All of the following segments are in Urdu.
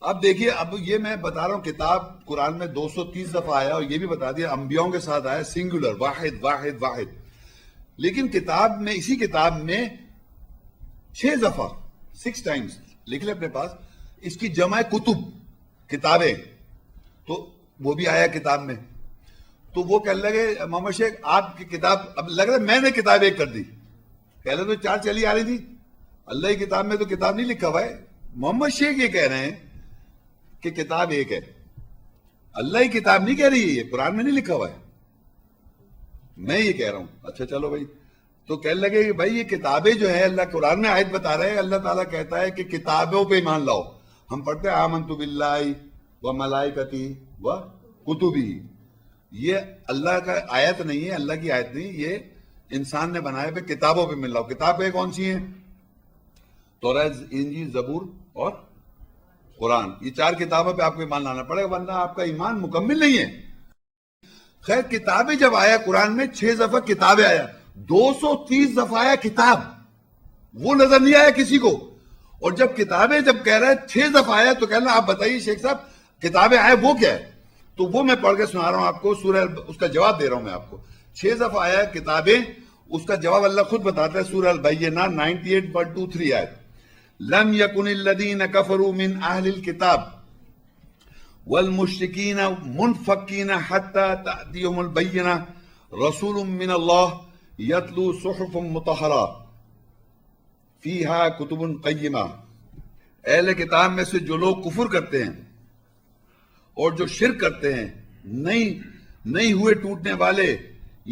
اب دیکھیے، اب یہ میں بتا رہا ہوں کتاب قرآن میں 230 دفعہ آیا، اور یہ بھی بتا دیا انبیاؤں کے ساتھ آیا سنگولر، واحد واحد واحد. لیکن کتاب میں، اسی کتاب میں 6 دفعہ 6 ٹائمز لکھ لیں اپنے پاس، اس کی جمع کتب، کتابیں، تو وہ بھی آیا کتاب میں. تو وہ کہنے لگے محمد شیخ آپ کی کتاب، اب لگ رہا ہے میں نے کتاب ایک کر دی. پہلے تو 4 چلی آ رہی تھی. اللہ کی کتاب میں تو کتاب نہیں لکھا ہوا ہے. محمد شیخ یہ کہہ رہے ہیں کہ کتاب ایک ہے. اللہ کی کتاب نہیں کہہ رہی ہے، یہ قرآن میں نہیں لکھا ہوا ہے، میں یہ کہہ رہا ہوں. اچھا چلو بھائی. تو کہنے لگے کہ بھائی یہ کتابیں جو ہے، اللہ قرآن میں آیت بتا رہے ہیں، اللہ تعالیٰ کہتا ہے کہ کتابوں پہ ایمان لاؤ. ہم پڑھتے ہیں آمنت باللہ و ملائکتی و کتبی. یہ اللہ کا آیت نہیں ہے، اللہ کی آیت نہیں، یہ انسان نے بنائے پہ کتابوں پہ ایمان لاؤ. کتابیں کون سی ہیں؟ توراۃ، انجیل، زبور اور قرآن. یہ 4 کتابوں پہ آپ کو ایمان لانا پڑے گا، ورنہ آپ کا ایمان مکمل نہیں ہے. خیر، کتابیں جب آیا قرآن میں 6 دفعہ کتابیں آیا، 230 دفعہ آیا کتاب، وہ نظر نہیں آیا کسی کو. اور جب کتابیں جب کہہ رہا ہے 6 دفعہ آیا، تو کہنا آپ بتائیے شیخ صاحب کتابیں آئے وہ کیا ہے؟ تو وہ میں پڑھ کے سنا رہا ہوں آپ کو، سورہ، اس کا جواب دے رہا ہوں میں آپ کو. 6 دفعہ آیا کتابیں، اس کا جواب اللہ خود بتاتا ہے سورہ البینہ 98:2-3 آیت. لم يكن الذين كفروا من اهل الكتاب والمشركين منفكين حتى تأتيهم البينة رسول من الله يتلو صحف مطهرة فيها كتب قيمة. اہل کتاب میں سے جو لوگ کفر کرتے ہیں اور جو شرک کرتے ہیں، نہیں ہوئے ٹوٹنے والے،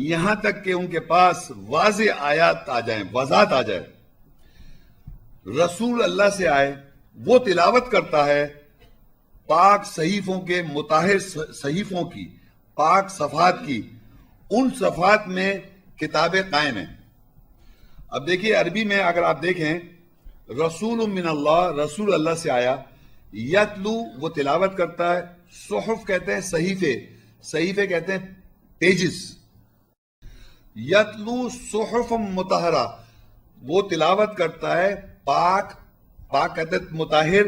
یہاں تک کہ ان کے پاس واضح آیات آ جائیں، وضاحت آ جائے. رسول اللہ سے آئے، وہ تلاوت کرتا ہے پاک صحیفوں کے، مطہر صحیفوں کی، پاک صفحات کی. ان صفحات میں کتابیں قائم ہیں. اب دیکھیے عربی میں اگر آپ دیکھیں، رسول من اللہ، رسول اللہ سے آیا، یتلو وہ تلاوت کرتا ہے، صحف کہتے ہیں صحیفے، صحیفے کہتے ہیں پیجز. یتلو صحف مطہرہ، وہ تلاوت کرتا ہے پاک کہتے ہیں مطہر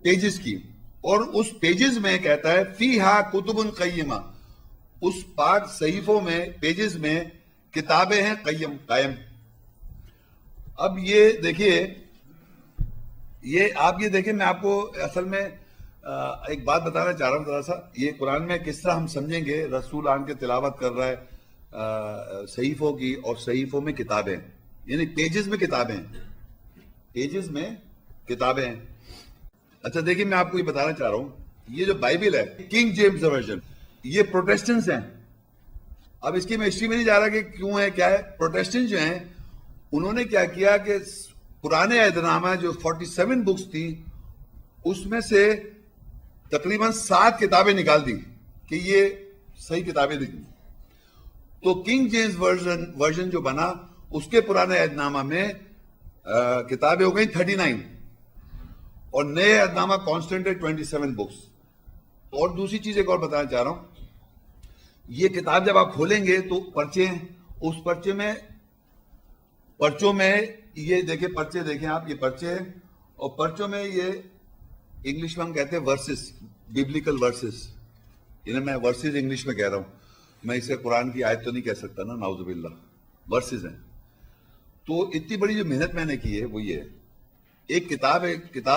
پیجز کی. اور اس پیجز میں کہتا ہے فیہا کتب قیمہ، اس پاک صحیفوں میں، پیجز میں کتابیں ہیں قائم. اب یہ دیکھیے، آپ یہ دیکھیں، میں آپ کو اصل میں ایک بات بتانا چاہ رہا ہوں ذرا سا. یہ قرآن میں کس طرح ہم سمجھیں گے رسول آن کے تلاوت کر رہا ہے صحیفوں کی، اور صحیفوں میں کتابیں، یعنی پیجز میں کتابیں، پیجز میں کتابیں ہیں. اچھا دیکھیں، میں آپ کو یہ بتانا چاہ رہا ہوں، یہ جو بائبل ہے کنگ جیمز ورژن، یہ پروٹیسٹنٹس ہیں. اب اس کی میں ہسٹری میں نہیں جا رہا کہ کیوں ہے کیا ہے. پروٹیسٹنٹ جو ہیں انہوں نے کیا کیا کہ پرانے عہد نامہ جو 47 بکس تھی، اس میں سے تقریباً 7 کتابیں نکال دی کہ یہ صحیح کتابیں لکھی. تو کنگ جیمز ورژن جو بنا، اس کے پرانے عہد نامہ میں کتابیں ہو گئیں 39، اور نئے عہد نامہ کانسٹنٹ ہے 27 بکس. اور دوسری چیز ایک اور بتانا چاہ رہا ہوں، یہ کتاب جب آپ کھولیں گے تو پرچے ہیں، اس پرچوں میں یہ دیکھیں، پرچے دیکھیں آپ، یہ پرچے ہیں، اور پرچوں میں یہ انگلش میں ہم کہتے ہیں ورسز، بیبلیکل ورسز، یعنی میں ورسز انگلش میں کہہ رہا ہوں، میں اسے قرآن کی آیت تو نہیں کہہ سکتا نا، نعوذ باللہ، ورسز ہیں. تو اتنی بڑی جو محنت میں نے کی ہے وہ یہ ہے. ایک کتاب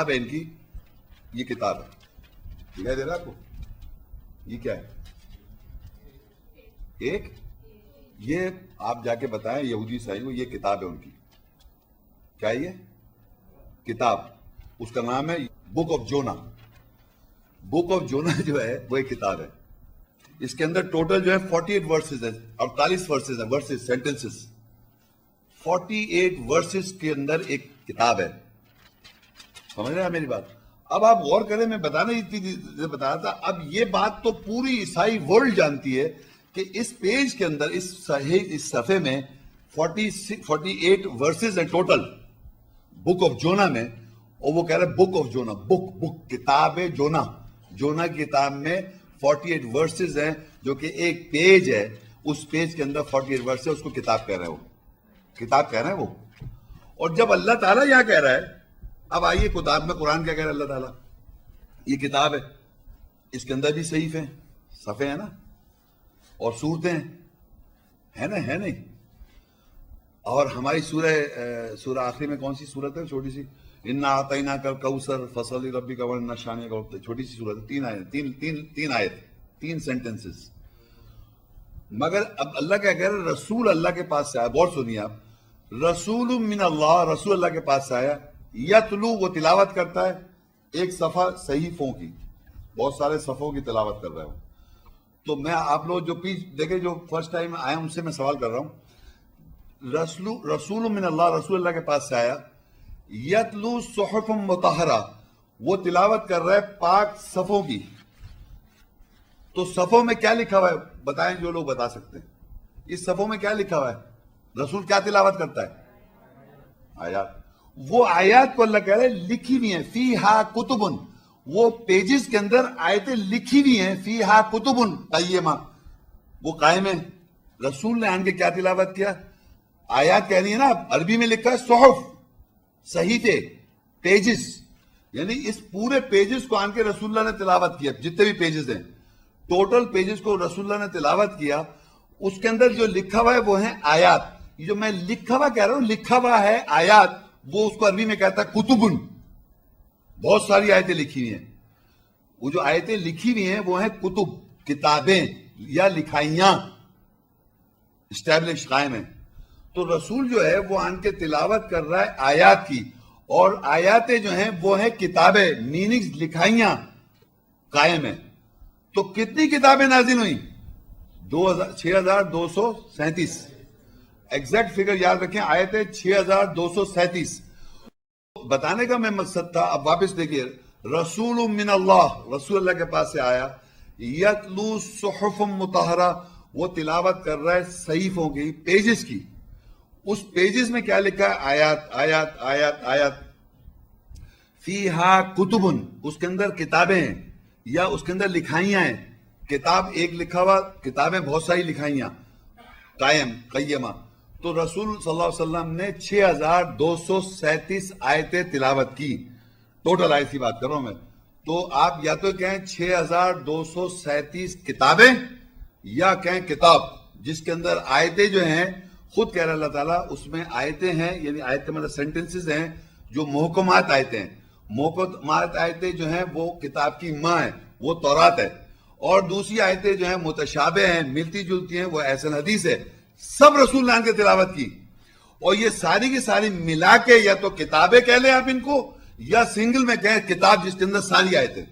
ہے ان کی، یہ کتاب ہے، دکھائی دے رہا آپ کو؟ یہ کیا ہے؟ ایک، یہ آپ جا کے بتائیں یہودی عیسائی کو، یہ کتاب ہے ان کی. کیا ہے یہ کتاب؟ اس کا نام ہے بک آف جونا. بک آف جونا جو ہے وہ ایک کتاب ہے. اس کے اندر ٹوٹل جو ہے 48 ورسز ہیں، 48 ورسز ہیں، ورسز سینٹنسز، 48 ورسز کے اندر ایک کتاب ہے. سمجھ رہے ہیں میری بات؟ اب آپ غور کریں، میں بتا رہا تھا، اب یہ بات تو پوری عیسائی ورلڈ جانتی ہے کہ اس پیج کے اندر، اس صفحے میں 48 ورسز ہیں ٹوٹل بک آف جونا میں. اور وہ کہہ رہے بک آف جونا، بک کتاب ہے جونا کی کتاب میں 48 ورسز ہیں، جو کہ ایک پیج ہے. اس پیج کے اندر 48 ورس ہے، اس کو کتاب کہہ رہے ہیں، وہ کتاب کہہ رہے ہیں وہ. اور جب اللہ تعالیٰ یہاں کہہ رہا ہے، اب آئیے کتاب میں قرآن کیا کہہ رہا ہے اللہ تعالیٰ. یہ کتاب ہے، اس کے اندر بھی صحیفے ہیں، صفحے ہیں نا، اور صورتیں ہیں نا، ہے نہیں؟ اور ہماری سورہ آخری میں کون سی صورت ہے؟ چھوٹی سی، انا اعطیناک الکوثر فصل لربک وان شانئک هو الابتر، چھوٹی سی صورت ہے، تین آیت، 3 سینٹنسز. مگر اب اللہ کیا کہہ رہے؟ رسول اللہ کے پاس سے آیا، بہت سنیے آپ، رسول من اللہ، رسول اللہ کے پاس سے آیا، یتلو، وہ تلاوت کرتا ہے ایک صفحہ صحیفوں کی، بہت سارے صفحوں کی تلاوت کر رہا ہوں. تو میں آپ لوگ جو دیکھیں جو فرسٹ ٹائم آئے ان سے میں سوال کر رہا ہوں، رسول من اللہ، رسول اللہ کے پاس سے آیا، یتلو صحف مطہرہ، وہ تلاوت کر رہا ہے پاک صفوں کی. تو صفوں میں کیا لکھا ہوا ہے؟ بتائیں جو لوگ بتا سکتے ہیں، اس صفوں میں کیا لکھا ہوا ہے؟ رسول کیا تلاوت کرتا ہے؟ آیات. وہ آیات کو اللہ کہہ رہے ہیں لکھی ہوئی ہیں، فیہا کتبن، وہ پیجز کے اندر آیتیں لکھی ہوئی ہیں، فیہا کتبن قیمہ، وہ قائم ہیں. رسول نے آن کے کیا تلاوت کیا؟ آیات کہہ رہی ہے نا، عربی میں لکھا ہے صحف، صحیفے، پیجز، یعنی اس پورے پیجز کو آن کے رسول اللہ نے تلاوت کیا. جتنے بھی پیجز ہیں، ٹوٹل پیجز کو رسول اللہ نے تلاوت کیا. اس کے اندر جو لکھا ہوا ہے وہ ہیں آیات. یہ جو میں لکھا ہوا کہہ رہا ہوں، لکھا ہوا ہے آیات، وہ اس کو عربی میں کہتا ہے کتبن. بہت ساری آیتیں لکھی ہوئی ہیں. وہ جو آیتیں لکھی ہوئی ہیں وہ ہیں کتب، کتابیں یا لکھائیاں، اسٹیبلش، قائم ہیں. تو رسول جو ہے وہ آن کے تلاوت کر رہا ہے آیات کی، اور آیاتیں جو ہیں وہ ہیں کتابیں، میننگز، لکھائیاں قائم ہیں. تو کتنی کتابیں نازل ہوئیں؟ 6237. ایگزیکٹ فگر یاد رکھیں، آیتیں 6237. بتانے کا میں مقصد تھا. اب واپس دیکھیے، رسول من اللہ، رسول اللہ کے پاس سے آیا، یتلو صحف مطہرہ، وہ تلاوت کر رہا ہے صحیفوں کی، پیجز کی. اس پیجز میں کیا لکھا ہے؟ آیات آیات آیات آیات. فیہا کتبن، اس کے اندر کتابیں ہیں یا اس کے اندر لکھائیاں ہیں. کتاب ایک لکھا ہوا، کتابیں بہت ساری لکھائیاں، قائم، قیمہ. تو رسول صلی اللہ علیہ وسلم نے 6237 آیتیں تلاوت کی. ٹوٹل آیت کی بات کر رہا ہوں میں. تو آپ یا تو کہیں 6237 کتابیں، یا کہیں کتاب جس کے اندر آیتیں جو ہیں، خود کہہ رہا اللہ تعالیٰ اس میں آیتیں ہیں، یعنی آیتیں مطلب سینٹنسز ہیں جو محکمات آیتیں ہیں. محکمات آیتیں جو ہیں وہ کتاب کی ماں ہیں، وہ تورات ہے. اور دوسری آیتیں جو ہیں متشابہ ہیں، ملتی جلتی ہیں، وہ احسن حدیث ہے. سب رسول اللہ نے تلاوت کی. اور یہ ساری کی ساری ملا کے یا تو کتابیں کہہ لیں آپ ان کو، یا سنگل میں کہیں کتاب جس کے اندر ساری آیتیں.